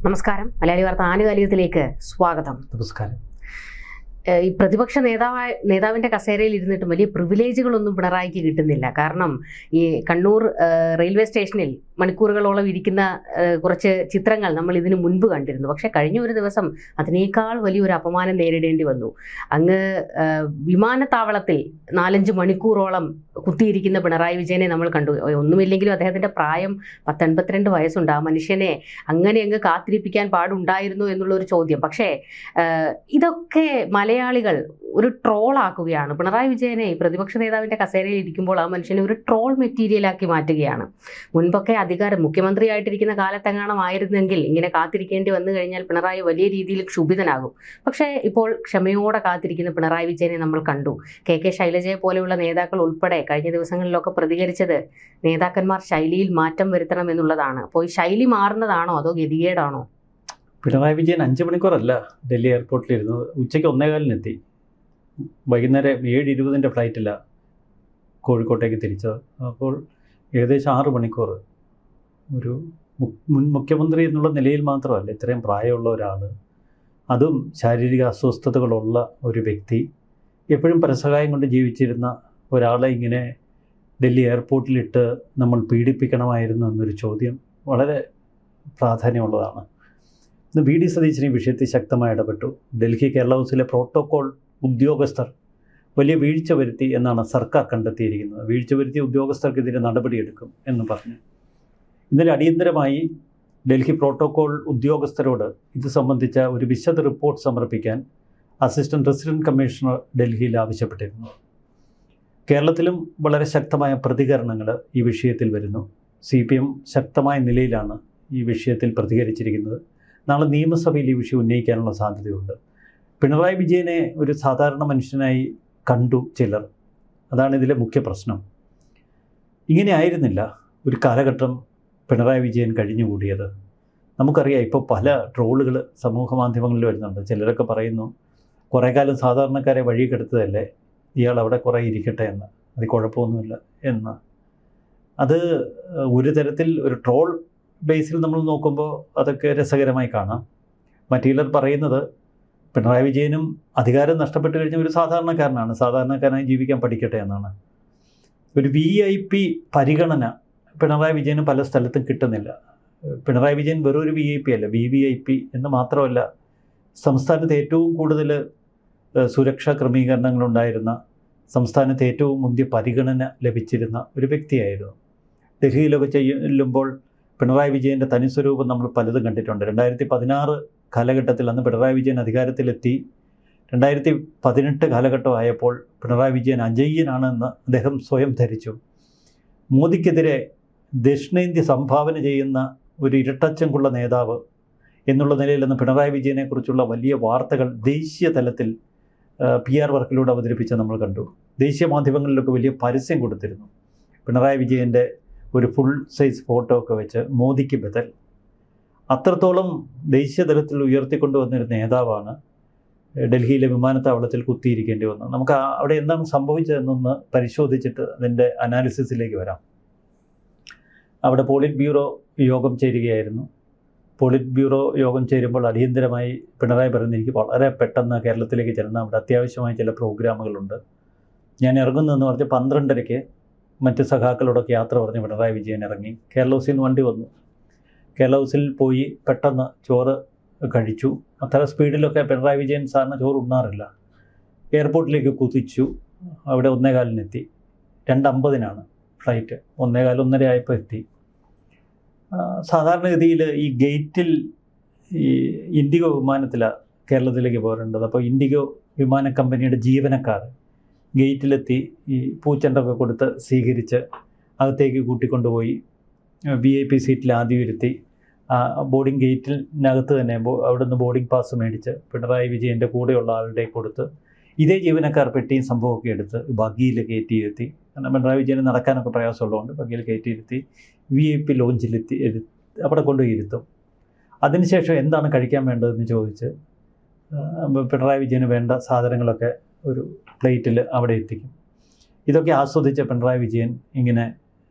നമസ്കാരം. മലയാളി വാർത്ത ആനുകാലികത്തിലേക്ക് സ്വാഗതം. നമസ്കാരം. ഈ പ്രതിപക്ഷ നേതാവിൻ്റെ കസേരയിൽ ഇരുന്നിട്ടും വലിയ പ്രിവിലേജുകളൊന്നും പിണറായിക്ക് കിട്ടുന്നില്ല. കാരണം ഈ കണ്ണൂർ റെയിൽവേ സ്റ്റേഷനിൽ മണിക്കൂറുകളോളം ഇരിക്കുന്ന കുറച്ച് ചിത്രങ്ങൾ നമ്മൾ ഇതിനു മുൻപ് കണ്ടിരുന്നു. പക്ഷേ കഴിഞ്ഞ ഒരു ദിവസം അതിനേക്കാൾ വലിയൊരു അപമാനം നേരിടേണ്ടി വന്നു. അങ്ങ് വിമാനത്താവളത്തിൽ 4-5 മണിക്കൂറോളം കുത്തിയിരിക്കുന്ന പിണറായി വിജയനെ നമ്മൾ കണ്ടു. ഒന്നുമില്ലെങ്കിലും അദ്ദേഹത്തിൻ്റെ പ്രായം 82 വയസ്സുണ്ട്. ആ മനുഷ്യനെ അങ്ങ് കാത്തിരിപ്പിക്കാൻ പാടുണ്ടായിരുന്നു എന്നുള്ളൊരു ചോദ്യം. പക്ഷേ ഇതൊക്കെ മലയാളികൾ ഒരു ട്രോളാക്കുകയാണ്. പിണറായി വിജയനെ പ്രതിപക്ഷ നേതാവിൻ്റെ കസേരയിൽ ഇരിക്കുമ്പോൾ ആ മനുഷ്യനെ ഒരു ട്രോൾ മെറ്റീരിയലാക്കി മാറ്റുകയാണ്. മുൻപൊക്കെ മുഖ്യമന്ത്രിയായിട്ടിരിക്കുന്ന കാലത്തെങ്ങാണമായിരുന്നെങ്കിൽ ഇങ്ങനെ കാത്തിരിക്കേണ്ടി വന്നു കഴിഞ്ഞാൽ പിണറായി വലിയ രീതിയിൽ ക്ഷുഭിതനാകും. പക്ഷേ ഇപ്പോൾ ക്ഷമയോടെ കാത്തിരിക്കുന്ന പിണറായി വിജയനെ നമ്മൾ കണ്ടു. കെ ശൈലജയെ പോലെയുള്ള നേതാക്കൾ ഉൾപ്പെടെ കഴിഞ്ഞ ദിവസങ്ങളിലൊക്കെ പ്രതികരിച്ചത് നേതാക്കന്മാർ ശൈലിയിൽ മാറ്റം വരുത്തണം എന്നുള്ളതാണ്. അപ്പോൾ ഈ ശൈലി മാറുന്നതാണോ അതോ ഗതികേടാണോ? പിണറായി വിജയൻ 5 മണിക്കൂറല്ല ഡൽഹി എയർപോർട്ടിലിരുന്നത്. ഉച്ചയ്ക്ക് 1:15 വൈകുന്നേരം 7:20 ഫ്ലൈറ്റിലാണ് കോഴിക്കോട്ടേക്ക് തിരിച്ചത്. അപ്പോൾ ഏകദേശം 6 മണിക്കൂർ. ഒരു മുൻ മുഖ്യമന്ത്രി എന്നുള്ള നിലയിൽ മാത്രമല്ല, ഇത്രയും പ്രായമുള്ള ഒരാൾ, അതും ശാരീരിക അസ്വസ്ഥതകളുള്ള ഒരു വ്യക്തി, എപ്പോഴും പരസഹായം കൊണ്ട് ജീവിച്ചിരുന്ന ഒരാളെ ഇങ്ങനെ ഡൽഹി എയർപോർട്ടിലിട്ട് നമ്മൾ പീഡിപ്പിക്കണമായിരുന്നു എന്നൊരു ചോദ്യം വളരെ പ്രാധാന്യമുള്ളതാണ്. ഇന്ന് വി.ഡി. സതീശൻ ഈ വിഷയത്തിൽ ശക്തമായി ഇടപെട്ടു. ഡൽഹി കേരള ഹൗസിലെ പ്രോട്ടോകോൾ ഉദ്യോഗസ്ഥർ വലിയ വീഴ്ച വരുത്തി എന്നാണ് സർക്കാർ കണ്ടെത്തിയിരിക്കുന്നത്. വീഴ്ച വരുത്തിയ ഉദ്യോഗസ്ഥർക്കെതിരെ നടപടിയെടുക്കും എന്ന് പറഞ്ഞു. ഇന്നലെ അടിയന്തരമായി ഡൽഹി പ്രോട്ടോകോൾ ഉദ്യോഗസ്ഥരോട് ഇത് സംബന്ധിച്ച ഒരു വിശദ റിപ്പോർട്ട് സമർപ്പിക്കാൻ അസിസ്റ്റന്റ് റെസിഡന്റ് കമ്മീഷണർ ഡൽഹിയിൽ ആവശ്യപ്പെട്ടിരുന്നു. കേരളത്തിലും വളരെ ശക്തമായ പ്രതികരണങ്ങൾ ഈ വിഷയത്തിൽ വരുന്നു. CPM ശക്തമായ നിലയിലാണ് ഈ വിഷയത്തിൽ പ്രതികരിച്ചിരിക്കുന്നത്. നാളെ നിയമസഭയിൽ ഈ വിഷയം ഉന്നയിക്കാനുള്ള സാധ്യതയുണ്ട്. പിണറായി വിജയനെ ഒരു സാധാരണ മനുഷ്യനായി കണ്ടു ചിലർ. അതാണ് ഇതിലെ മുഖ്യ പ്രശ്നം. ഇങ്ങനെ ആയിരുന്നില്ല ഒരു കാലഘട്ടം പിണറായി വിജയൻ കഴിഞ്ഞുകൂടിയത്. നമുക്കറിയാം, ഇപ്പോൾ പല ട്രോളുകൾ സമൂഹ മാധ്യമങ്ങളിൽ വരുന്നുണ്ട്. ചിലരൊക്കെ പറയുന്നു, കുറേ കാലം സാധാരണക്കാരെ വഴി കെടുത്തതല്ലേ, ഇയാൾ അവിടെ കുറേ ഇരിക്കട്ടെ എന്ന്, അത് കുഴപ്പമൊന്നുമില്ല എന്ന്. അത് ഒരു തരത്തിൽ ഒരു ട്രോൾ ബേസിൽ നമ്മൾ നോക്കുമ്പോൾ അതൊക്കെ രസകരമായി കാണാം. മറ്റു ചിലർ പറയുന്നത് പിണറായി വിജയനും അധികാരം നഷ്ടപ്പെട്ട് കഴിഞ്ഞ ഒരു സാധാരണക്കാരനായി ജീവിക്കാൻ പഠിക്കട്ടെ എന്നാണ്. ഒരു VIP പരിഗണന പിണറായി വിജയന് പല സ്ഥലത്തും കിട്ടുന്നില്ല. പിണറായി വിജയൻ വെറും ഒരു VIP അല്ല, VVIP എന്ന് മാത്രമല്ല, സംസ്ഥാനത്ത് ഏറ്റവും കൂടുതൽ സുരക്ഷാ ക്രമീകരണങ്ങളുണ്ടായിരുന്ന, സംസ്ഥാനത്ത് ഏറ്റവും മുന്തിയ പരിഗണന ലഭിച്ചിരുന്ന ഒരു വ്യക്തിയായിരുന്നു. ഡൽഹിയിലൊക്കെ ചെല്ലുമ്പോൾ പിണറായി വിജയൻ്റെ തനിസ്വരൂപം നമ്മൾ പലതും കണ്ടിട്ടുണ്ട്. 2016 കാലഘട്ടത്തിൽ അന്ന് പിണറായി വിജയൻ അധികാരത്തിലെത്തി. 2018 കാലഘട്ടമായപ്പോൾ പിണറായി വിജയൻ അജയ്യനാണെന്ന് അദ്ദേഹം സ്വയം ധരിച്ചു. മോദിക്കെതിരെ ദക്ഷിണേന്ത്യ സംഭാവന ചെയ്യുന്ന ഒരു ഇരട്ടച്ചങ്കുള്ള നേതാവ് എന്നുള്ള നിലയിൽ നിന്ന് പിണറായി വിജയനെക്കുറിച്ചുള്ള വലിയ വാർത്തകൾ ദേശീയ തലത്തിൽ PR വർക്കിലൂടെ അവതരിപ്പിച്ച് നമ്മൾ കണ്ടു. ദേശീയ മാധ്യമങ്ങളിലൊക്കെ വലിയ പരസ്യം കൊടുത്തിരുന്നു. പിണറായി വിജയൻ്റെ ഒരു ഫുൾ സൈസ് ഫോട്ടോ ഒക്കെ വെച്ച് മോദിക്ക് ബദൽ. അത്രത്തോളം ദേശീയ തലത്തിൽ ഉയർത്തിക്കൊണ്ടുവന്നൊരു നേതാവാണ് ഡൽഹിയിലെ വിമാനത്താവളത്തിൽ കുത്തിയിരിക്കേണ്ടി വന്നത്. നമുക്ക് അവിടെ എന്താണ് സംഭവിച്ചതെന്നൊന്ന് പരിശോധിച്ചിട്ട് അതിൻ്റെ അനാലിസിസിലേക്ക് വരാം. അവിടെ പോളിറ്റ് ബ്യൂറോ യോഗം ചേരുകയായിരുന്നു. പോളിറ്റ് ബ്യൂറോ യോഗം ചേരുമ്പോൾ അടിയന്തരമായി പിണറായി പറയുന്നത്, എനിക്ക് വളരെ പെട്ടെന്ന് കേരളത്തിലേക്ക് ചെല്ലണം, അവിടെ അത്യാവശ്യമായ ചില പ്രോഗ്രാമുകളുണ്ട്, ഞാൻ ഇറങ്ങുന്നതെന്ന് പറഞ്ഞ് 12:30 മറ്റ് സഖാക്കളോടൊക്കെ യാത്ര പറഞ്ഞ് പിണറായി വിജയൻ ഇറങ്ങി. കേരള ഹൗസിൽ നിന്ന് വണ്ടി വന്നു. കേരള ഹൗസിൽ പോയി പെട്ടെന്ന് ചോറ് കഴിച്ചു. അത്ര സ്പീഡിലൊക്കെ പിണറായി വിജയൻ സാറിന് ചോറ് ഉണ്ണാറില്ല. എയർപോർട്ടിലേക്ക് കുതിച്ചു. അവിടെ 1:15 2:50 ഫ്ലൈറ്റ്. 1:15 ആയപ്പോൾ എത്തി. സാധാരണഗതിയിൽ ഈ ഗേറ്റിൽ ഈ ഇൻഡിഗോ വിമാനത്തിലാണ് കേരളത്തിലേക്ക് പോരേണ്ടത്. അപ്പോൾ ഇൻഡിഗോ വിമാന കമ്പനിയുടെ ജീവനക്കാർ ഗേറ്റിലെത്തി ഈ പൂച്ചെണ്ടൊക്കെ കൊടുത്ത് സ്വീകരിച്ച് അകത്തേക്ക് കൂട്ടിക്കൊണ്ടുപോയി VIP സീറ്റിൽ ആദ്യം ഇരുത്തി. ബോർഡിംഗ് ഗേറ്റിനകത്ത് തന്നെ അവിടുന്ന് ബോർഡിംഗ് പാസ് മേടിച്ച് പിണറായി വിജയൻ്റെ കൂടെയുള്ള ആളുടെ കൊടുത്ത് ഇതേ ജീവനക്കാർ പെട്ടിയും സംഭവമൊക്കെ എടുത്ത് ബഗ്ഗിയിൽ കയറ്റിയിരുത്തി. കാരണം പിണറായി വിജയന് നടക്കാനൊക്കെ പ്രയാസമുള്ളതുകൊണ്ട് ബഗ്ഗിയിൽ കയറ്റിയിരുത്തി VIP ലോഞ്ചിലെത്തി അവിടെ കൊണ്ടുപോയി ഇരുത്തും. അതിനുശേഷം എന്താണ് കഴിക്കാൻ വേണ്ടതെന്ന് ചോദിച്ച് പിണറായി വിജയന് വേണ്ട സാധനങ്ങളൊക്കെ ഒരു പ്ലേറ്റിൽ അവിടെ എത്തിക്കും. ഇതൊക്കെ ആസ്വദിച്ച പിണറായി വിജയൻ ഇങ്ങനെ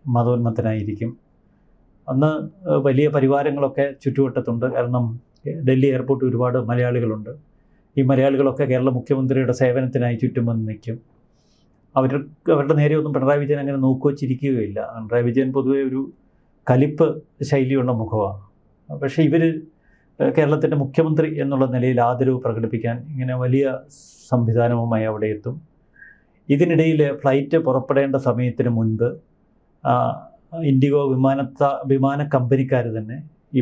മതോന്മത്തനായിരിക്കും. അന്ന് വലിയ പരിവാരങ്ങളൊക്കെ ചുറ്റുവട്ടത്തുണ്ട്. കാരണം ഡൽഹി എയർപോർട്ടിൽ ഒരുപാട് മലയാളികളുണ്ട്. ഈ മലയാളികളൊക്കെ കേരള മുഖ്യമന്ത്രിയുടെ സേവനത്തിനായി ചുറ്റും വന്ന് നിൽക്കും. അവരുടെ നേരെ ഒന്നും പിണറായി വിജയൻ അങ്ങനെ നോക്കുകയോ ചിരിക്കുകയില്ല. പിണറായി വിജയൻ പൊതുവെ ഒരു കലിപ്പ് ശൈലിയുള്ള മുഖമാണ്. പക്ഷേ ഇവർ കേരളത്തിൻ്റെ മുഖ്യമന്ത്രി എന്നുള്ള നിലയിൽ ആദരവ് പ്രകടിപ്പിക്കാൻ ഇങ്ങനെ വലിയ സംവിധാനവുമായി അവിടെ എത്തും. ഇതിനിടയിൽ ഫ്ലൈറ്റ് പുറപ്പെടേണ്ട സമയത്തിന് മുൻപ് ഇൻഡിഗോ വിമാന കമ്പനിക്കാർ തന്നെ ഈ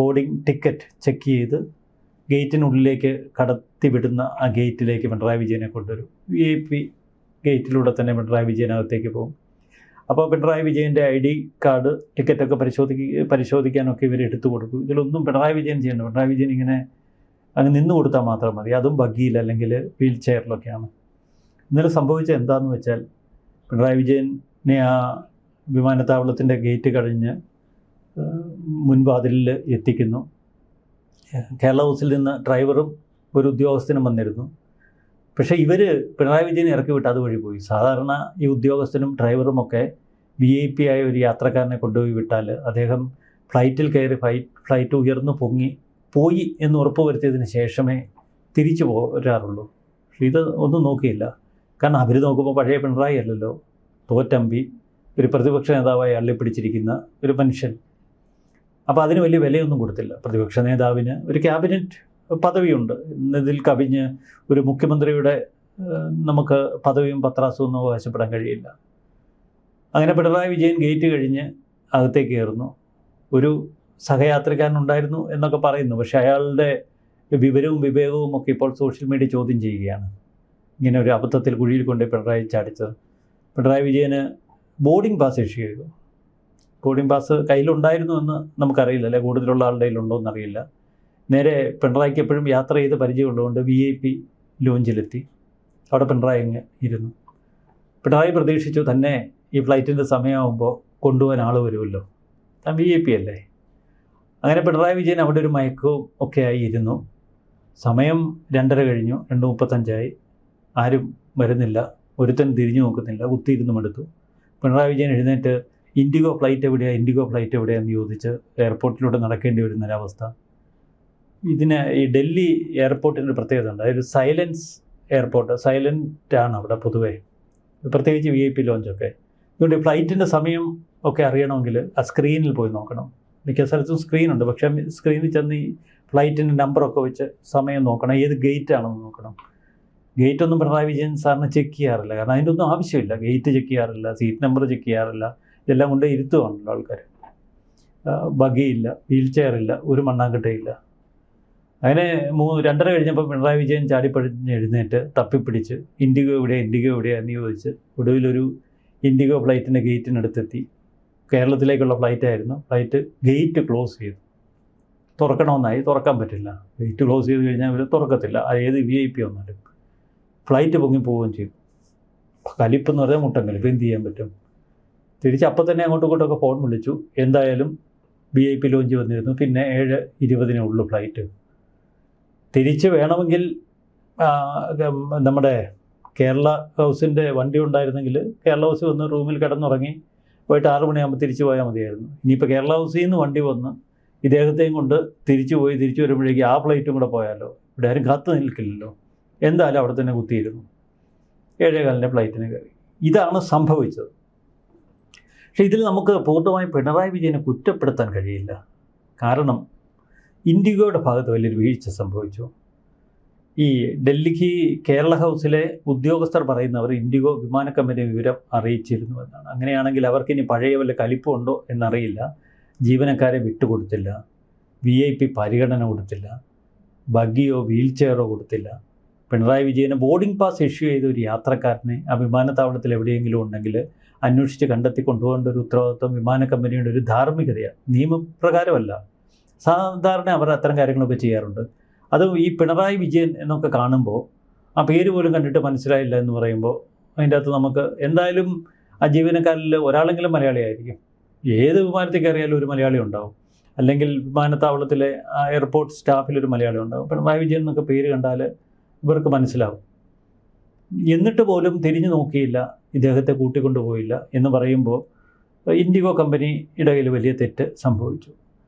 ബോർഡിംഗ് ടിക്കറ്റ് ചെക്ക് ചെയ്ത് ഗേറ്റിനുള്ളിലേക്ക് കടത്തിവിടുന്ന ആ ഗേറ്റിലേക്ക് പിണറായി വിജയനെ കൊണ്ടുവരും. VIP ഗേറ്റിലൂടെ തന്നെ പിണറായി വിജയനകത്തേക്ക് പോകും. അപ്പോൾ പിണറായി വിജയൻ്റെ ID കാർഡ് ടിക്കറ്റൊക്കെ പരിശോധിക്കാനൊക്കെ ഇവർ എടുത്തു കൊടുക്കും. ഇതിലൊന്നും പിണറായി വിജയൻ ചെയ്യണ്ട. പിണറായി വിജയൻ ഇങ്ങനെ അങ്ങ് നിന്ന് കൊടുത്താൽ മാത്രം മതി. അതും ബഗ്ഗിയിൽ അല്ലെങ്കിൽ വീൽ ചെയറിലൊക്കെയാണ്. ഇന്നലെ സംഭവിച്ചത് എന്താണെന്ന് വെച്ചാൽ പിണറായി വിജയനെ ആ വിമാനത്താവളത്തിൻ്റെ ഗേറ്റ് കഴിഞ്ഞ് മുൻവാതിലിൽ എത്തിക്കുന്നു. കേരള ഹൗസിൽ നിന്ന് ഡ്രൈവറും ഒരു ഉദ്യോഗസ്ഥനും വന്നിരുന്നു. പക്ഷേ ഇവർ പിണറായി വിജയനെ ഇറക്കി വിട്ട് അതുവഴി പോയി. സാധാരണ ഈ ഉദ്യോഗസ്ഥനും ഡ്രൈവറുമൊക്കെ VIP ആയ ഒരു യാത്രക്കാരനെ കൊണ്ടുപോയി വിട്ടാൽ അദ്ദേഹം ഫ്ലൈറ്റിൽ കയറി ഫ്ലൈറ്റ് ഉയർന്നു പോയി എന്ന് ഉറപ്പുവരുത്തിയതിന് ശേഷമേ തിരിച്ചു പോരാറുള്ളൂ. പക്ഷേ ഇത് ഒന്നും നോക്കിയില്ല. കാരണം അവർ നോക്കുമ്പോൾ പഴയ പിണറായി അല്ലല്ലോ, തോറ്റമ്പി, ഒരു പ്രതിപക്ഷ നേതാവായി അള്ളിപ്പിടിച്ചിരിക്കുന്ന ഒരു മനുഷ്യൻ. അപ്പോൾ അതിന് വലിയ വിലയൊന്നും കൊടുത്തില്ല. പ്രതിപക്ഷ നേതാവിന് ഒരു ക്യാബിനറ്റ് പദവിയുണ്ട്. ഇതിൽ കവിഞ്ഞ് ഒരു മുഖ്യമന്ത്രിയുടെ നമുക്ക് പദവിയും പത്രാസും ഒന്നും അവകാശപ്പെടാൻ കഴിയില്ല. അങ്ങനെ പിണറായി വിജയൻ ഗേറ്റ് കഴിഞ്ഞ് അകത്തേക്ക് കയറുന്നു. ഒരു സഹയാത്രികാരനുണ്ടായിരുന്നു എന്നൊക്കെ പറയുന്നു. പക്ഷേ അയാളുടെ വിവരവും വിവേകവും ഒക്കെ ഇപ്പോൾ സോഷ്യൽ മീഡിയ ചോദ്യം ചെയ്യുകയാണ്. ഇങ്ങനെ ഒരു അബദ്ധത്തിൽ കുഴിയിൽ കൊണ്ട് പിണറായി ചാടിച്ചത്. പിണറായി വിജയന് ബോർഡിംഗ് പാസ് ഇഷ്യൂ ചെയ്തു. ബോർഡിംഗ് പാസ് കയ്യിലുണ്ടായിരുന്നു എന്ന് നമുക്കറിയില്ല, അല്ലെ കൂടുതലുള്ള ആളുടെ കയ്യിലുണ്ടോ എന്നറിയില്ല. നേരെ പിണറായിക്ക് എപ്പോഴും യാത്ര ചെയ്ത് പരിചയമുള്ളതുകൊണ്ട് VIP ലോഞ്ചിലെത്തി. അവിടെ പിണറായി അങ്ങ് ഇരുന്നു. പിണറായി പ്രതീക്ഷിച്ചു തന്നെ ഈ ഫ്ലൈറ്റിൻ്റെ സമയമാകുമ്പോൾ കൊണ്ടുപോകാൻ ആൾ വരുമല്ലോ, താൻ VIP അല്ലേ. അങ്ങനെ പിണറായി വിജയൻ അവിടെ ഒരു മയക്കവും ഒക്കെ ആയി ഇരുന്നു. സമയം 2:30 കഴിഞ്ഞു, 2:35 ആരും വരുന്നില്ല. ഒരുത്തൻ തിരിഞ്ഞു നോക്കുന്നില്ല. കുത്തിയിരുന്ന് മടുത്തു. പിണറായി വിജയൻ എഴുന്നേറ്റ് ഇൻഡിഗോ ഫ്ലൈറ്റ് എവിടെയാണെന്ന് ചോദിച്ച് എയർപോർട്ടിലൂടെ നടക്കേണ്ടി വരുന്നൊരവസ്ഥ. ഇതിന് ഈ ഡൽഹി എയർപോർട്ടിൻ്റെ ഒരു പ്രത്യേകത ഉണ്ട്. അതൊരു സൈലൻ്റ് ആണ് അവിടെ പൊതുവേ, പ്രത്യേകിച്ച് VIP ലോഞ്ചൊക്കെ. അതുകൊണ്ട് ഫ്ലൈറ്റിൻ്റെ സമയം ഒക്കെ അറിയണമെങ്കിൽ ആ സ്ക്രീനിൽ പോയി നോക്കണം. മിക്ക സ്ഥലത്തും സ്ക്രീനുണ്ട്. പക്ഷേ സ്ക്രീനിൽ ചെന്ന് ഈ ഫ്ലൈറ്റിൻ്റെ നമ്പറൊക്കെ വെച്ച് സമയം നോക്കണം, ഏത് ഗേറ്റാണെന്ന് നോക്കണം. ഗേറ്റൊന്നും പിണറായി വിജയൻ സാറിന് ചെക്ക് ചെയ്യാറില്ല. കാരണം അതിൻ്റെ ഒന്നും ആവശ്യമില്ല. ഗേറ്റ് ചെക്ക് ചെയ്യാറില്ല, സീറ്റ് നമ്പർ ചെക്ക് ചെയ്യാറില്ല. ഇതെല്ലാം കൊണ്ട് ഇരുത്തുവാണല്ലോ ആൾക്കാർ. ബഗ്ഗിയില്ല, വീൽ ചെയറില്ല, ഒരു മണ്ണാങ്കട്ടയില്ല. അങ്ങനെ 2:30 കഴിഞ്ഞപ്പോൾ പിണറായി വിജയൻ ചാടിപ്പഴിഞ്ഞ് എഴുന്നേറ്റ് തപ്പിപ്പിടിച്ച് ഇൻഡിഗോ എവിടെയാന്ന് ചോദിച്ച് ഒടുവിലൊരു ഇൻഡിഗോ ഫ്ലൈറ്റിൻ്റെ ഗേറ്റിനടുത്തെത്തി. കേരളത്തിലേക്കുള്ള ഫ്ലൈറ്റായിരുന്നു. ഫ്ലൈറ്റ് ഗേറ്റ് ക്ലോസ് ചെയ്തു. തുറക്കണമെന്നായി, തുറക്കാൻ പറ്റില്ല. ഗേറ്റ് ക്ലോസ് ചെയ്ത് കഴിഞ്ഞാൽ ഇവർ തുറക്കത്തില്ല. ഏത് VIP വന്നാലും ഫ്ലൈറ്റ് പൊങ്ങി പോവുകയും ചെയ്തു. കലിപ്പെന്ന് പറഞ്ഞാൽ മുട്ടൻ കലിപ്പ്. എന്ത് ചെയ്യാൻ പറ്റും? തിരിച്ച് അപ്പം തന്നെ അങ്ങോട്ടും ഇങ്ങോട്ടൊക്കെ ഫോൺ വിളിച്ചു. എന്തായാലും VIP ലോഞ്ച് വന്നിരുന്നു. പിന്നെ 7:20 ഫ്ലൈറ്റ്. തിരിച്ച് വേണമെങ്കിൽ നമ്മുടെ കേരള ഹൗസിൻ്റെ വണ്ടി ഉണ്ടായിരുന്നെങ്കിൽ കേരള ഹൗസിൽ വന്ന് റൂമിൽ കിടന്നുറങ്ങി പോയിട്ട് 6 മണിയാകുമ്പോൾ തിരിച്ചു പോയാൽ മതിയായിരുന്നു. ഇനിയിപ്പോൾ കേരള ഹൗസിൽ നിന്ന് വണ്ടി വന്ന് ഇദ്ദേഹത്തെയും കൊണ്ട് തിരിച്ചു വരുമ്പോഴേക്കും ആ ഫ്ലൈറ്റും കൂടെ പോയാലോ? ഇവിടെ ആരും കാത്തു നിൽക്കില്ലല്ലോ. എന്തായാലും അവിടെ തന്നെ കുത്തിയിരുന്നു. 7:15 ഫ്ലൈറ്റിന് കയറി. ഇതാണ് സംഭവിച്ചത്. പക്ഷേ ഇതിൽ നമുക്ക് പൂർണ്ണമായും പിണറായി വിജയനെ കുറ്റപ്പെടുത്താൻ കഴിയില്ല. കാരണം ഇൻഡിഗോയുടെ ഭാഗത്ത് വലിയൊരു വീഴ്ച സംഭവിച്ചു. ഈ ഡൽഹി കേരള ഹൗസിലെ ഉദ്യോഗസ്ഥർ പറയുന്നവർ ഇൻഡിഗോ വിമാന കമ്പനി വിവരം അറിയിച്ചിരുന്നു എന്നാണ്. അങ്ങനെയാണെങ്കിൽ അവർക്കിനി പഴയ വല്ല കലിപ്പുണ്ടോ എന്നറിയില്ല. ജീവനക്കാരെ വിട്ടുകൊടുത്തില്ല, VIP പരിഗണന കൊടുത്തില്ല, ബഗ്ഗിയോ വീൽ ചെയറോ കൊടുത്തില്ല. പിണറായി വിജയന് ബോർഡിംഗ് പാസ് ഇഷ്യൂ ചെയ്ത ഒരു യാത്രക്കാരനെ ആ വിമാനത്താവളത്തിൽ എവിടെയെങ്കിലും ഉണ്ടെങ്കിൽ അന്വേഷിച്ച് കണ്ടെത്തി കൊണ്ടുപോകേണ്ട ഒരു ഉത്തരവാദിത്വം വിമാന കമ്പനിയുടെ ഒരു ധാർമ്മികതയാണ്. നിയമപ്രകാരമല്ല. സാധാരണ അവർ അത്തരം കാര്യങ്ങളൊക്കെ ചെയ്യാറുണ്ട്. അത് ഈ പിണറായി വിജയൻ എന്നൊക്കെ കാണുമ്പോൾ ആ പേര് പോലും കണ്ടിട്ട് മനസ്സിലായില്ല എന്ന് പറയുമ്പോൾ അതിൻ്റെ അകത്ത് നമുക്ക് എന്തായാലും ആ ജീവനക്കാരിൽ ഒരാളെങ്കിലും മലയാളിയായിരിക്കും. ഏത് വിമാനത്തിൽ കയറിയാലും ഒരു മലയാളി ഉണ്ടാവും. അല്ലെങ്കിൽ വിമാനത്താവളത്തിലെ എയർപോർട്ട് സ്റ്റാഫിലൊരു മലയാളി ഉണ്ടാവും. പിണറായി വിജയൻ എന്നൊക്കെ പേര് കണ്ടാൽ ഇവർക്ക് മനസ്സിലാവും. എന്നിട്ട് പോലും തിരിഞ്ഞു നോക്കിയില്ല, ഇദ്ദേഹത്തെ കൂട്ടിക്കൊണ്ടുപോയില്ല എന്ന് പറയുമ്പോൾ ഇൻഡിഗോ കമ്പനിയുടെ കയ്യിൽ വലിയ തെറ്റ് സംഭവിച്ചു.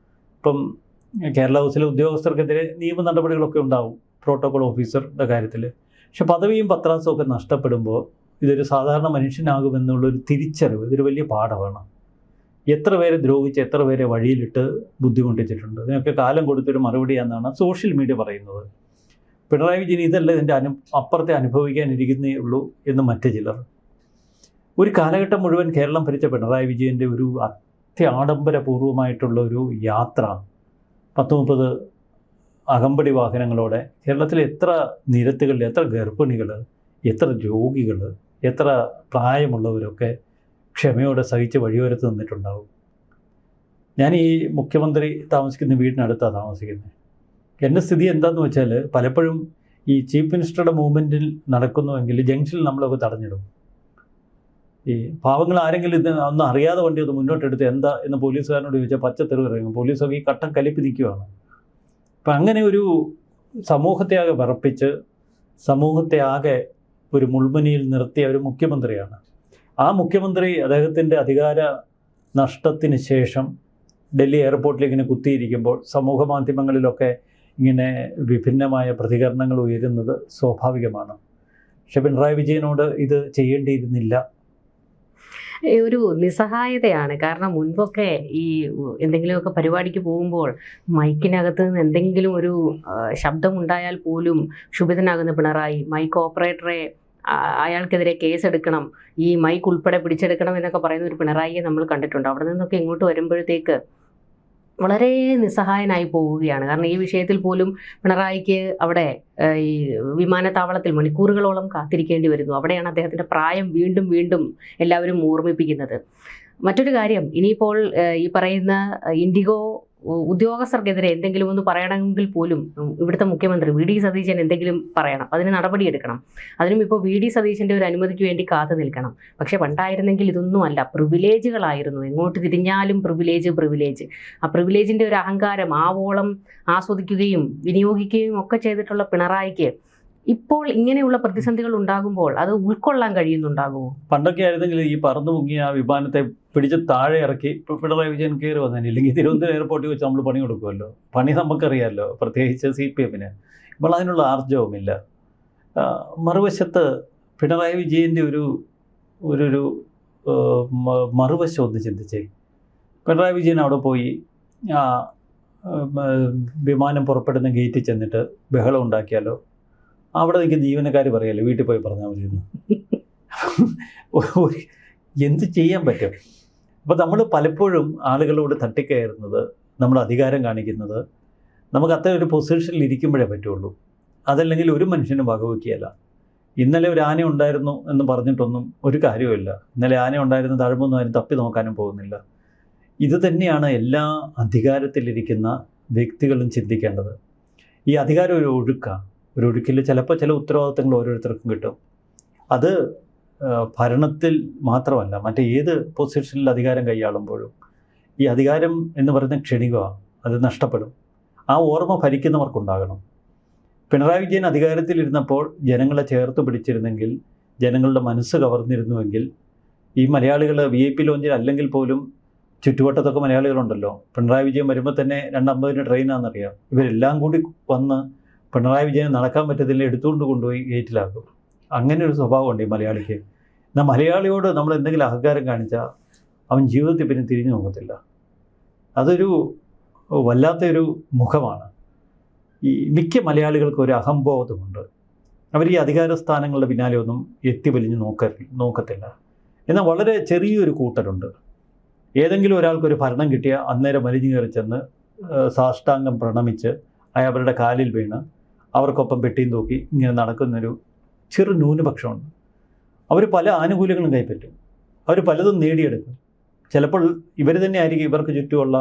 ഇപ്പം കേരള ഹൗസിലെ ഉദ്യോഗസ്ഥർക്കെതിരെ നിയമ നടപടികളൊക്കെ ഉണ്ടാവും പ്രോട്ടോകോൾ ഓഫീസറുടെ കാര്യത്തിൽ. പക്ഷെ പദവിയും പത്രാസും ഒക്കെ നഷ്ടപ്പെടുമ്പോൾ ഇതൊരു സാധാരണ മനുഷ്യനാകുമെന്നുള്ളൊരു തിരിച്ചറിവ് ഇതൊരു വലിയ പാഠമാണ്. എത്ര പേരെ ദ്രോഹിച്ച് എത്ര പേരെ വഴിയിലിട്ട് ബുദ്ധിമുട്ടിച്ചിട്ടുണ്ട്. ഇതിനൊക്കെ കാലം കൊടുത്തൊരു മറുപടിയാണെന്നാണ് സോഷ്യൽ മീഡിയ പറയുന്നത്. പിണറായി വിജയൻ ഇതല്ല ഇതിൻ്റെ അപ്പുറത്തെ അനുഭവിക്കാനിരിക്കുന്നേ ഉള്ളൂ എന്ന് മറ്റു ചിലർ. ഒരു കാലഘട്ടം മുഴുവൻ കേരളം ഭരിച്ച പിണറായി വിജയൻ്റെ ഒരു അത്യാഡംബരപൂർവമായിട്ടുള്ള ഒരു യാത്ര, 10-30 അകമ്പടി വാഹനങ്ങളോടെ കേരളത്തിലെ എത്ര നിരത്തുകളിൽ എത്ര ഗർഭിണികൾ, എത്ര രോഗികൾ, എത്ര പ്രായമുള്ളവരൊക്കെ ക്ഷമയോടെ സഹിച്ച് വഴിയോരത്ത് നിന്നിട്ടുണ്ടാവും. ഞാൻ ഈ മുഖ്യമന്ത്രി താമസിക്കുന്ന വീടിനടുത്താണ് താമസിക്കുന്നത്. എൻ്റെ സ്ഥിതി എന്താണെന്ന് വെച്ചാൽ പലപ്പോഴും ഈ ചീഫ് മിനിസ്റ്ററുടെ മൂവ്മെൻറ്റിൽ നടക്കുന്നുവെങ്കിൽ ജംഗ്ഷനിൽ നമ്മളൊക്കെ തടഞ്ഞിടും. ഈ പാവങ്ങൾ ആരെങ്കിലും ഇത് ഒന്നും അറിയാതെ വണ്ടി ഒന്ന് മുന്നോട്ടെടുത്ത് എന്താ എന്ന് പോലീസുകാരനോട് ചോദിച്ചാൽ പച്ചത്തെറിവ് ഇറങ്ങും. പോലീസൊക്കെ ഈ കട്ടം കലിപ്പി നിൽക്കുകയാണ്. അപ്പം അങ്ങനെ ഒരു സമൂഹത്തെ ആകെ വിറപ്പിച്ച് സമൂഹത്തെ ആകെ ഒരു മുൾമുനയിൽ നിർത്തിയ ഒരു മുഖ്യമന്ത്രിയാണ്. ആ മുഖ്യമന്ത്രി അദ്ദേഹത്തിൻ്റെ അധികാര നഷ്ടത്തിന് ശേഷം ഡൽഹി എയർപോർട്ടിൽ ഇങ്ങനെ കുത്തിയിരിക്കുമ്പോൾ സമൂഹ മാധ്യമങ്ങളിലൊക്കെ ഇങ്ങനെ വിഭിന്നമായ പ്രതികരണങ്ങൾ ഉയരുന്നത് സ്വാഭാവികമാണ്. പക്ഷെ പിണറായി വിജയനോട് ഇത് ചെയ്യേണ്ടിയിരുന്നില്ല. ഒരു നിസ്സഹായതയാണ്. കാരണം മുൻപൊക്കെ ഈ എന്തെങ്കിലുമൊക്കെ പരിപാടിക്ക് പോകുമ്പോൾ മൈക്കിനകത്ത് നിന്ന് എന്തെങ്കിലും ഒരു ശബ്ദമുണ്ടായാൽ പോലും ക്ഷുഭിതനാകുന്ന പിണറായി മൈക്ക് ഓപ്പറേറ്ററെ അയാൾക്കെതിരെ കേസെടുക്കണം, ഈ മൈക്ക് ഉൾപ്പെടെ പിടിച്ചെടുക്കണം എന്നൊക്കെ പറയുന്ന ഒരു പിണറായിയെ നമ്മൾ കണ്ടിട്ടുണ്ട്. അവിടെ നിന്നൊക്കെ ഇങ്ങോട്ട് വരുമ്പോഴത്തേക്ക് വളരെ നിസ്സഹായനായി പോവുകയാണ്. കാരണം ഈ വിഷയത്തിൽ പോലും പിണറായിക്ക് അവിടെ ഈ വിമാനത്താവളത്തിൽ മണിക്കൂറുകളോളം കാത്തിരിക്കേണ്ടി വരുന്നു. അവിടെയാണ് അദ്ദേഹത്തിൻ്റെ പ്രായം വീണ്ടും വീണ്ടും എല്ലാവരും ഓർമ്മിപ്പിക്കുന്നത്. മറ്റൊരു കാര്യം, ഇനിയിപ്പോൾ ഈ പറയുന്ന ഇൻഡിഗോ ഉദ്യോഗസ്ഥർക്കെതിരെ എന്തെങ്കിലും ഒന്ന് പറയണമെങ്കിൽ പോലും ഇവിടുത്തെ മുഖ്യമന്ത്രി വി ഡി സതീശൻ എന്തെങ്കിലും പറയണം, അതിന് നടപടിയെടുക്കണം. അതിനും ഇപ്പോൾ വി ഡി സതീശൻ്റെ ഒരു അനുമതിക്ക് വേണ്ടി കാത്തു നിൽക്കണം. പക്ഷേ പണ്ടായിരുന്നെങ്കിൽ ഇതൊന്നുമല്ല, പ്രിവിലേജുകളായിരുന്നു. എങ്ങോട്ട് തിരിഞ്ഞാലും പ്രിവിലേജ്. ആ പ്രിവിലേജിൻ്റെ ഒരു അഹങ്കാരം ആവോളം ആസ്വദിക്കുകയും വിനിയോഗിക്കുകയും ഒക്കെ ചെയ്തിട്ടുള്ള പിണറായിക്ക് ഇപ്പോൾ ഇങ്ങനെയുള്ള പ്രതിസന്ധികൾ ഉണ്ടാകുമ്പോൾ അത് ഉൾക്കൊള്ളാൻ കഴിയുന്നുണ്ടാകുമോ? പണ്ടൊക്കെ ആയിരുന്നെങ്കിൽ ഈ പറന്നു മുങ്ങിയ ആ വിമാനത്തെ പിടിച്ച് താഴെ ഇറക്കി പിണറായി വിജയൻ കയറി വന്നേനെ. ഇല്ലെങ്കിൽ തിരുവനന്തപുരം എയർപോർട്ടിൽ വെച്ച് നമ്മൾ പണി കൊടുക്കുമല്ലോ. പണി നമുക്കറിയാമല്ലോ, പ്രത്യേകിച്ച് CPM-ന്. ഇപ്പോൾ അതിനുള്ള ആർജവുമില്ല. മറുവശത്ത് പിണറായി വിജയൻ്റെ ഒരു മറുവശം ഒന്ന് ചിന്തിച്ചേ. പിണറായി വിജയൻ അവിടെ പോയി വിമാനം പുറപ്പെടുന്ന ഗേറ്റിൽ ചെന്നിട്ട് ബഹളം ഉണ്ടാക്കിയാലോ? അവിടെ നിൽക്കുന്ന ജീവനക്കാർ പറയല്ലോ വീട്ടിൽ പോയി പറഞ്ഞാൽ മതിയെന്ന്. എന്ത് ചെയ്യാൻ പറ്റും? അപ്പോൾ നമ്മൾ പലപ്പോഴും ആളുകളോട് തട്ടിക്കയറുന്നത്, നമ്മൾ അധികാരം കാണിക്കുന്നത് നമുക്ക് അത്ര ഒരു പൊസിഷനിൽ ഇരിക്കുമ്പോഴേ പറ്റുള്ളൂ. അതല്ലെങ്കിൽ ഒരു മനുഷ്യനും വകവയ്ക്കുകയല്ല. ഇന്നലെ ഒരു ആന ഉണ്ടായിരുന്നു എന്ന് പറഞ്ഞിട്ടൊന്നും ഒരു കാര്യവുമില്ല. ഇന്നലെ ആന ഉണ്ടായിരുന്ന താഴ്മൊന്നും ആരും തപ്പി നോക്കാനും പോകുന്നില്ല. ഇത് തന്നെയാണ് എല്ലാ അധികാരത്തിലിരിക്കുന്ന വ്യക്തികളും ചിന്തിക്കേണ്ടത്. ഈ അധികാരം ഒരു ഒഴുക്കിൽ ചിലപ്പോൾ ചില ഉത്തരവാദിത്തങ്ങൾ ഓരോരുത്തർക്കും കിട്ടും. അത് ഭരണത്തിൽ മാത്രമല്ല, മറ്റേത് പൊസിഷനിൽ അധികാരം കൈയാളുമ്പോഴും ഈ അധികാരം എന്ന് പറയുന്ന ക്ഷണികമാണ്, അത് നഷ്ടപ്പെടും. ആ ഓർമ്മ ഭരിക്കുന്നവർക്കുണ്ടാകണം. പിണറായി വിജയൻ അധികാരത്തിലിരുന്നപ്പോൾ ജനങ്ങളെ ചേർത്ത് പിടിച്ചിരുന്നെങ്കിൽ, ജനങ്ങളുടെ മനസ്സ് കവർന്നിരുന്നുവെങ്കിൽ, ഈ മലയാളികൾ VIP ലോഞ്ചിൽ അല്ലെങ്കിൽ പോലും ചുറ്റുവട്ടത്തൊക്കെ മലയാളികളുണ്ടല്ലോ. പിണറായി വിജയൻ വരുമ്പോൾ തന്നെ 250 ട്രെയിനാണെന്നറിയാം. ഇവരെല്ലാം കൂടി വന്ന് പിണറായി വിജയൻ നടക്കാൻ പറ്റത്തില്ല, എടുത്തുകൊണ്ട് കൊണ്ടുപോയി ഗേറ്റിലാക്കും. അങ്ങനെ ഒരു സ്വഭാവമുണ്ട് ഈ മലയാളിക്ക്. എന്നാൽ മലയാളിയോട് നമ്മൾ എന്തെങ്കിലും അഹങ്കാരം കാണിച്ചാൽ അവൻ ജീവിതത്തിൽ പിന്നെ തിരിഞ്ഞു നോക്കത്തില്ല. അതൊരു വല്ലാത്തൊരു മുഖമാണ്. ഈ മിക്ക മലയാളികൾക്കും ഒരു അഹംബോധമുണ്ട്. അവർ ഈ അധികാര സ്ഥാനങ്ങളുടെ പിന്നാലെ ഒന്നും എത്തിവലിഞ്ഞ് നോക്കത്തില്ല. എന്നാൽ വളരെ ചെറിയൊരു കൂട്ടരുണ്ട്. ഏതെങ്കിലും ഒരാൾക്കൊരു ഭരണം കിട്ടിയ അന്നേരം വലിഞ്ഞു കയറി ചെന്ന് സാഷ്ടാംഗം പ്രണമിച്ച് അവരുടെ കാലിൽ വീണ് അവർക്കൊപ്പം പെട്ടിയും തൂക്കി ഇങ്ങനെ നടക്കുന്നൊരു ചെറു ന്യൂനപക്ഷമുണ്ട്. അവർ പല ആനുകൂല്യങ്ങളും കൈപ്പറ്റും, അവർ പലതും നേടിയെടുക്കും. ചിലപ്പോൾ ഇവർ തന്നെ ആയിരിക്കും ഇവർക്ക് ചുറ്റുമുള്ള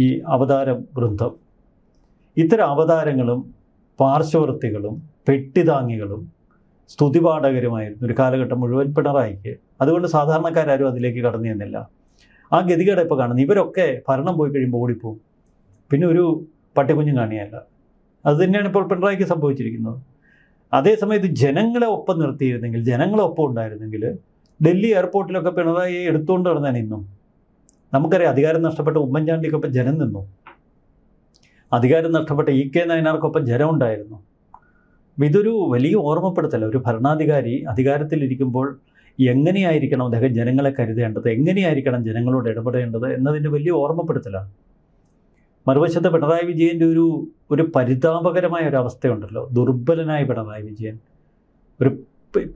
ഈ അവതാര വൃന്ദം. ഇത്തരം അവതാരങ്ങളും പാർശ്വവർത്തികളും പെട്ടിതാങ്ങികളും സ്തുതിപാഠകരുമായിരുന്നു ഒരു കാലഘട്ടം മുഴുവൻ പിണറായിക്ക്. അതുകൊണ്ട് സാധാരണക്കാരും അതിലേക്ക് കടന്നു ചെന്നില്ല. ആ ഗതികേട് ഇപ്പോൾ കാണുന്നത്. ഇവരൊക്കെ ഭരണം പോയി കഴിയുമ്പോൾ ഓടിപ്പോവും, പിന്നെ ഒരു പട്ടിക്കുഞ്ഞും കാണിയല്ല. അത് തന്നെയാണ് ഇപ്പോൾ പിണറായിക്ക് സംഭവിച്ചിരിക്കുന്നത്. അതേസമയത്ത് ജനങ്ങളെ ഒപ്പം നിർത്തിയിരുന്നെങ്കിൽ, ജനങ്ങളെ ഒപ്പം ഉണ്ടായിരുന്നെങ്കിൽ ഡൽഹി എയർപോർട്ടിലൊക്കെ പിണറായിയെ എടുത്തുകൊണ്ട് നടന്നേനെ. ഇന്നും നമുക്കറിയാം അധികാരം നഷ്ടപ്പെട്ട ഉമ്മൻചാണ്ടിക്കൊപ്പം ജനം നിന്നു, അധികാരം നഷ്ടപ്പെട്ട ഇ കെ നായനാർക്കൊപ്പം ജനം ഉണ്ടായിരുന്നു. ഇതൊരു വലിയ ഓർമ്മപ്പെടുത്തല. ഒരു ഭരണാധികാരി അധികാരത്തിലിരിക്കുമ്പോൾ എങ്ങനെയായിരിക്കണം അദ്ദേഹം ജനങ്ങളെ കരുതേണ്ടത്, എങ്ങനെയായിരിക്കണം ജനങ്ങളോട് ഇടപെടേണ്ടത് എന്നതിൻ്റെ വലിയ ഓർമ്മപ്പെടുത്തലാണ്. മറുവശത്ത് പിണറായി വിജയൻ്റെ ഒരു പരിതാപകരമായ ഒരവസ്ഥയുണ്ടല്ലോ. ദുർബലനായ പിണറായി വിജയൻ ഒരു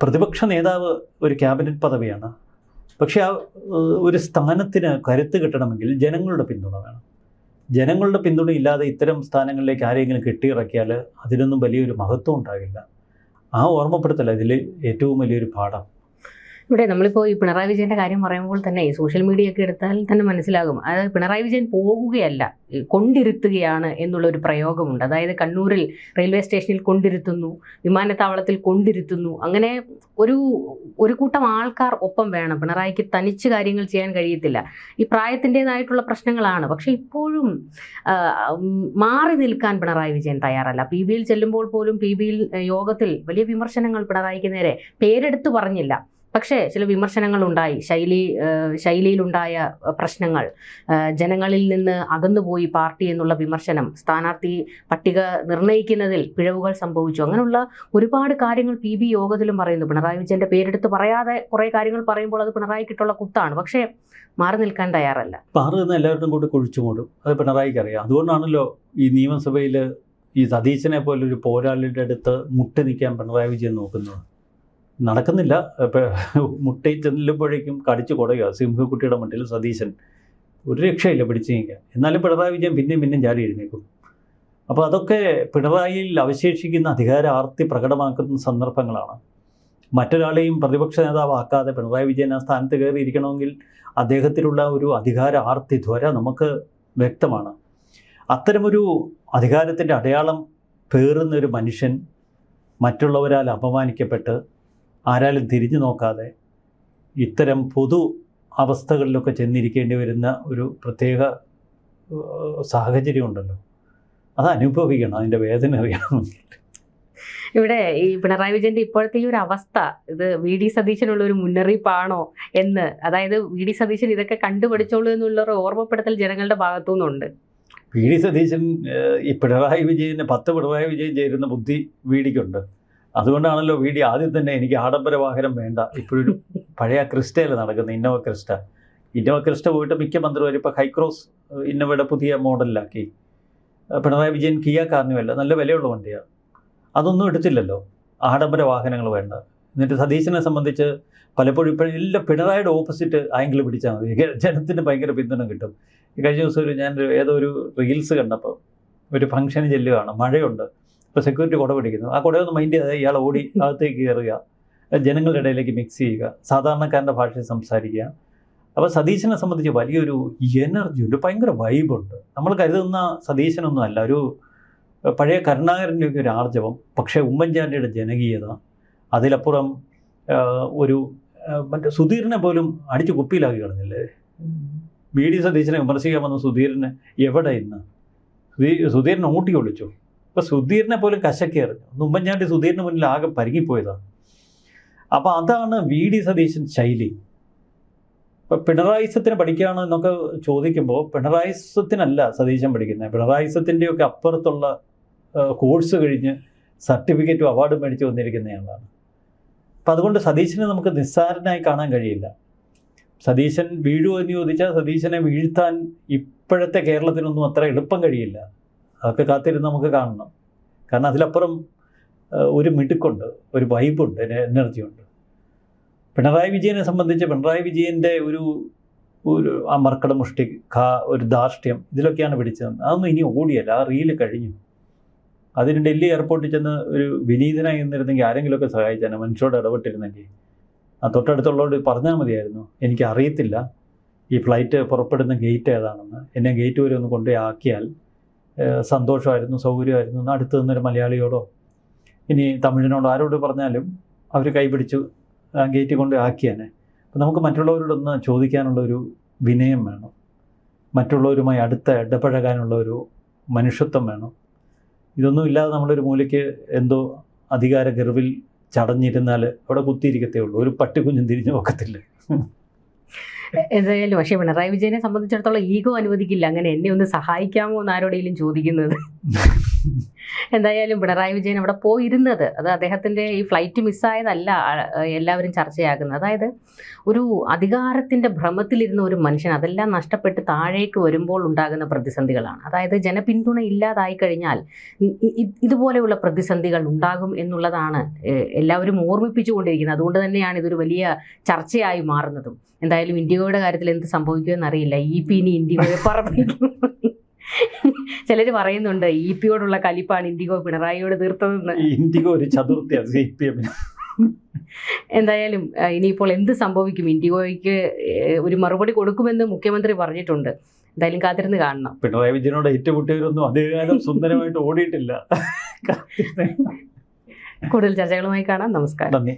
പ്രതിപക്ഷ നേതാവ്, ഒരു ക്യാബിനറ്റ് പദവിയാണ്. പക്ഷേ ആ ഒരു സ്ഥാനത്തിന് കരുത്ത് കിട്ടണമെങ്കിൽ ജനങ്ങളുടെ പിന്തുണ വേണം. ജനങ്ങളുടെ പിന്തുണ ഇല്ലാതെ ഇത്തരം സ്ഥാനങ്ങളിലേക്ക് ആരെങ്കിലും കെട്ടിയിറക്കിയാൽ അതിനൊന്നും വലിയൊരു മഹത്വം ഉണ്ടാകില്ല. ആ ഓർമ്മപ്പെടുത്തല ഇതിൽ ഏറ്റവും വലിയൊരു പാഠം. ഇവിടെ നമ്മളിപ്പോൾ ഈ പിണറായി വിജയൻ്റെ കാര്യം പറയുമ്പോൾ തന്നെ ഈ സോഷ്യൽ മീഡിയ ഒക്കെ എടുത്താൽ തന്നെ മനസ്സിലാകും. അതായത് പിണറായി വിജയൻ പോകുകയല്ല, കൊണ്ടിരുത്തുകയാണ് എന്നുള്ളൊരു പ്രയോഗമുണ്ട്. അതായത് കണ്ണൂരിൽ റെയിൽവേ സ്റ്റേഷനിൽ കൊണ്ടിരുത്തുന്നു, വിമാനത്താവളത്തിൽ കൊണ്ടിരുത്തുന്നു. അങ്ങനെ ഒരു കൂട്ടം ആൾക്കാർ ഒപ്പം വേണം. പിണറായിക്ക് തനിച്ച് കാര്യങ്ങൾ ചെയ്യാൻ കഴിയത്തില്ല. ഈ പ്രായത്തിൻ്റെതായിട്ടുള്ള പ്രശ്നങ്ങളാണ്. പക്ഷെ ഇപ്പോഴും മാറി നിൽക്കാൻ പിണറായി വിജയൻ തയ്യാറല്ല. PBയിൽ ചെല്ലുമ്പോൾ പോലും PBയിൽ യോഗത്തിൽ വലിയ വിമർശനങ്ങൾ പിണറായിക്ക് നേരെ പേരെടുത്ത് പറഞ്ഞില്ല. പക്ഷേ ചില വിമർശനങ്ങൾ ഉണ്ടായി. ശൈലിയിലുണ്ടായ പ്രശ്നങ്ങൾ, ജനങ്ങളിൽ നിന്ന് അകന്നുപോയി പാർട്ടി എന്നുള്ള വിമർശനം, സ്ഥാനാർത്ഥി പട്ടിക നിർണ്ണയിക്കുന്നതിൽ പിഴവുകൾ സംഭവിച്ചു, അങ്ങനെയുള്ള ഒരുപാട് കാര്യങ്ങൾ PB യോഗത്തിലും പറയുന്നു. പിണറായി വിജയൻ്റെ പേരെടുത്ത് പറയാതെ കുറേ കാര്യങ്ങൾ പറയുമ്പോൾ അത് പിണറായിക്കിട്ടുള്ള കുത്താണ്. പക്ഷേ മാറി നിൽക്കാൻ തയ്യാറല്ല. മാറി നിന്ന് എല്ലാവരും കൂടി കുഴിച്ചു മൂടും. അത് പിണറായിക്ക് അറിയാം. അതുകൊണ്ടാണല്ലോ ഈ നിയമസഭയിൽ ഈ സതീശനെ പോലൊരു പോരാളിയുടെ അടുത്ത് മുട്ടി നിൽക്കാൻ പിണറായി വിജയൻ നോക്കുന്നത്. നടക്കുന്നില്ല. മുട്ടി ചെല്ലുമ്പോഴേക്കും കടിച്ചു കൊടുക്കുക. സിംഹക്കുട്ടിയുടെ മട്ടിൽ സതീശൻ ഒരു രക്ഷയില്ല പിടിച്ചു നീക്കാൻ. എന്നാലും പിണറായി വിജയൻ പിന്നെയും ചാടി എഴുന്നേക്കും. അപ്പോൾ അതൊക്കെ പിണറായിയിൽ അവശേഷിക്കുന്ന അധികാര ആർത്തി പ്രകടമാക്കുന്ന സന്ദർഭങ്ങളാണ്. മറ്റൊരാളെയും പ്രതിപക്ഷ നേതാവാക്കാതെ പിണറായി വിജയൻ ആ സ്ഥാനത്ത് കയറിയിരിക്കണമെങ്കിൽ അദ്ദേഹത്തിലുള്ള ഒരു അധികാര ആർത്തി ത്വര നമുക്ക് വ്യക്തമാണ്. അത്തരമൊരു അധികാരത്തിൻ്റെ അടയാളം പേറുന്നൊരു മനുഷ്യൻ മറ്റുള്ളവരാൽ അപമാനിക്കപ്പെട്ട് ആരാലും തിരിഞ്ഞു നോക്കാതെ ഇത്തരം പൊതു അവസ്ഥകളിലൊക്കെ ചെന്നിരിക്കേണ്ടി വരുന്ന ഒരു പ്രത്യേക സാഹചര്യം ഉണ്ടല്ലോ. അത് അനുഭവിക്കണം, അതിൻ്റെ വേദന അറിയണമെങ്കിൽ. ഇവിടെ ഈ പിണറായി വിജയൻ്റെ ഇപ്പോഴത്തെ ഈ ഒരു അവസ്ഥ, ഇത് VD സതീശനുള്ള ഒരു മുന്നറിയിപ്പാണോ എന്ന്, അതായത് VD സതീശൻ ഇതൊക്കെ കണ്ടുപിടിച്ചോളൂ എന്നുള്ളൊരു ഓർമ്മപ്പെടുത്തൽ ജനങ്ങളുടെ ഭാഗത്തുനിന്നുണ്ട്. VD സതീശൻ ഈ പിണറായി വിജയന് 10 പിണറായി വിജയൻ ചേരുന്ന ബുദ്ധി VDക്കുണ്ട്. അതുകൊണ്ടാണല്ലോ VD ആദ്യം തന്നെ എനിക്ക് ആഡംബര വാഹനം വേണ്ട, ഇപ്പോഴൊരു പഴയ ക്രിസ്റ്റയിൽ നടക്കുന്നത് ഇന്നോവ ക്രിസ്റ്റ പോയിട്ട് മിക്ക മന്ത്രിമാരും ഇപ്പോൾ ഹൈക്രോസ് ഇന്നോവയുടെ പുതിയ മോഡലിലാക്കി. പിണറായി വിജയൻ കിയ കാർണിവല്ല, നല്ല വിലയുള്ള വണ്ടിയാണ്, അതൊന്നും എടുത്തില്ലല്ലോ. ആഡംബര വാഹനങ്ങൾ വേണ്ട. എന്നിട്ട് സതീശനെ സംബന്ധിച്ച് പലപ്പോഴും ഇപ്പോഴും എല്ലാം പിണറായിയുടെ ഓപ്പോസിറ്റ് ആംഗിൾ പിടിച്ചാൽ മതി, ജനത്തിന് ഭയങ്കര പിന്തുണ കിട്ടും. കഴിഞ്ഞ ദിവസം ഞാൻ ഏതോ ഒരു റീൽസ് കണ്ടപ്പോൾ ഒരു ഫംഗ്ഷന് ചെല്ലുകയാണ്, മഴയുണ്ട്, ഇപ്പോൾ സെക്യൂരിറ്റി കുട പിടിക്കുന്നു. ആ കുടയൊന്ന് മൈൻഡ് ചെയ്താൽ ഇയാൾ ഓടി അകത്തേക്ക് കയറുക, ജനങ്ങളുടെ ഇടയിലേക്ക് മിക്സ് ചെയ്യുക, സാധാരണക്കാരൻ്റെ ഭാഷയിൽ സംസാരിക്കുക. അപ്പോൾ സതീശനെ സംബന്ധിച്ച് വലിയൊരു എനർജി ഉണ്ട്, ഭയങ്കര വൈബുണ്ട്. നമ്മൾ കരുതുന്ന സതീശനൊന്നും അല്ല, ഒരു പഴയ കരുണാകരൻ്റെയൊക്കെ ഒരു ആർജവം. പക്ഷേ ഉമ്മൻചാണ്ടിയുടെ ജനകീയത, അതിലപ്പുറം ഒരു മറ്റേ സുധീറിനെ പോലും അടിച്ച് കുപ്പിയിലാക്കി കളഞ്ഞില്ലേ. VD സതീശനെ വിമർശിക്കാൻ വന്ന സുധീറിന് എവിടെ ഇന്ന്? സുധീറിനെ ഊട്ടി ഒളിച്ചു. ഇപ്പോൾ സുധീറിനെ പോലും കശക്കി എറിഞ്ഞു. ഉമ്മൻചാണ്ടി സുധീറിന് മുന്നിൽ ആകെ പരിങ്ങിപ്പോയതാണ്. അപ്പോൾ അതാണ് VD സതീശൻ ശൈലി. ഇപ്പോൾ പിണറായിസത്തിന് പഠിക്കുകയാണ് എന്നൊക്കെ ചോദിക്കുമ്പോൾ പിണറായിസത്തിനല്ല സതീശൻ പഠിക്കുന്നത്, പിണറായിസത്തിൻ്റെയൊക്കെ അപ്പുറത്തുള്ള കോഴ്സ് കഴിഞ്ഞ് സർട്ടിഫിക്കറ്റും അവാർഡും മേടിച്ച് വന്നിരിക്കുന്നയാളാണ്. അപ്പം അതുകൊണ്ട് സതീശനെ നമുക്ക് നിസ്സാരനായി കാണാൻ കഴിയില്ല. സതീശൻ വീഴുമോ എന്ന് ചോദിച്ചാൽ സതീശനെ വീഴ്ത്താൻ ഇപ്പോഴത്തെ കേരളത്തിനൊന്നും അത്ര എളുപ്പം കഴിയില്ല. അതൊക്കെ കാത്തിരുന്ന് നമുക്ക് കാണണം. കാരണം അതിലപ്പുറം ഒരു മിടുക്കുണ്ട്, ഒരു വൈബുണ്ട്, എനർജിയുണ്ട്. പിണറായി വിജയനെ സംബന്ധിച്ച് പിണറായി വിജയൻ്റെ ഒരു ആ മർക്കട മുഷ്ടി, ഒരു ധാർഷ്ട്യം, ഇതിലൊക്കെയാണ് പിടിച്ചത്. അതൊന്നും ഇനി ഓടിയല്ല, ആ റീല് കഴിഞ്ഞു. അതിന് ഡൽഹി എയർപോർട്ടിൽ ചെന്ന് ഒരു വിനീതനായി നിന്നിരുന്നെങ്കിൽ ആരെങ്കിലുമൊക്കെ സഹായിച്ചാണ്, മനുഷ്യരോട് ഇടപെട്ടിരുന്നെങ്കിൽ. ആ തൊട്ടടുത്തുള്ളവരോട് പറഞ്ഞാൽ മതിയായിരുന്നു, എനിക്ക് അറിയത്തില്ല ഈ ഫ്ലൈറ്റ് പുറപ്പെടുന്ന ഗേറ്റ് ഏതാണെന്ന്, എന്നെ ഗേറ്റ് വരെ ഒന്ന് കൊണ്ടുപോയി ആക്കിയാൽ സന്തോഷമായിരുന്നു, സൗകര്യമായിരുന്നു എന്ന് അടുത്ത് നിന്നൊരു മലയാളിയോടോ ഇനി തമിഴിനോടോ ആരോട് പറഞ്ഞാലും അവർ കൈപിടിച്ചു ഗേറ്റ് കൊണ്ട് ആക്കിയാനെ. അപ്പം നമുക്ക് മറ്റുള്ളവരോടൊന്ന് ചോദിക്കാനുള്ളൊരു വിനയം വേണം, മറ്റുള്ളവരുമായി അടുത്ത് ഇടപഴകാനുള്ള ഒരു മനുഷ്യത്വം വേണം. ഇതൊന്നും ഇല്ലാതെ നമ്മളൊരു മൂലയ്ക്ക് എന്തോ അധികാര ഗർവിൽ ചടഞ്ഞിരുന്നാൽ അവിടെ കുത്തിയിരിക്കത്തേ ഉള്ളൂ, ഒരു പട്ടിക്കുഞ്ഞും തിരിഞ്ഞു നോക്കത്തില്ല. എന്തായാലും പക്ഷേ പിണറായി വിജയനെ സംബന്ധിച്ചിടത്തോളം ഈഗോ അനുവദിക്കില്ല അങ്ങനെ എന്നെ ഒന്ന് സഹായിക്കാമോ എന്ന് ആരോടെങ്കിലും ചോദിക്കുന്നത്. എന്തായാലും പിണറായി വിജയൻ അവിടെ പോയിരുന്നത് അത് അദ്ദേഹത്തിൻ്റെ ഈ ഫ്ലൈറ്റ് മിസ്സായതല്ല എല്ലാവരും ചർച്ചയാക്കുന്നത്. അതായത് ഒരു അധികാരത്തിൻ്റെ ഭ്രമത്തിലിരുന്ന ഒരു മനുഷ്യൻ അതെല്ലാം നഷ്ടപ്പെട്ട് താഴേക്ക് വരുമ്പോൾ ഉണ്ടാകുന്ന പ്രതിസന്ധികളാണ്. അതായത് ജനപിന്തുണ ഇല്ലാതായി കഴിഞ്ഞാൽ ഇതുപോലെയുള്ള പ്രതിസന്ധികൾ ഉണ്ടാകും എന്നുള്ളതാണ് എല്ലാവരും ഓർമ്മിപ്പിച്ചുകൊണ്ടിരിക്കുന്നത്. അതുകൊണ്ട് തന്നെയാണ് ഇതൊരു വലിയ ചർച്ചയായി മാറുന്നതും. എന്തായാലും ഇൻഡിഗോയുടെ കാര്യത്തിൽ എന്ത് സംഭവിക്കുമെന്ന് അറിയില്ല. ഇനി ഇൻഡിഗോയെ പറപ്പിക്കും. ചിലർ പറയുന്നുണ്ട് ഇപിയോടുള്ള കലിപ്പാണ് ഇൻഡിഗോ പിണറായിയോട് തീർത്തതെന്ന്. ഇൻഡിഗോ ഒരു ചതുർത്ഥിയാണ് CPM. എന്തായാലും ഇനിയിപ്പോൾ എന്ത് സംഭവിക്കും, ഇൻഡിഗോയ്ക്ക് ഒരു മറുപടി കൊടുക്കുമെന്ന് മുഖ്യമന്ത്രി പറഞ്ഞിട്ടുണ്ട്. എന്തായാലും കാത്തിരുന്ന് കാണണം. പിണറായി വിജയനോട് ഏറ്റുമുട്ടിയവരൊന്നും അധികകാലം സുന്ദരമായിട്ട് ഓടിയിട്ടില്ല. കൂടുതൽ ചർച്ചകളുമായി കാണാം. നമസ്കാരം. നന്ദി.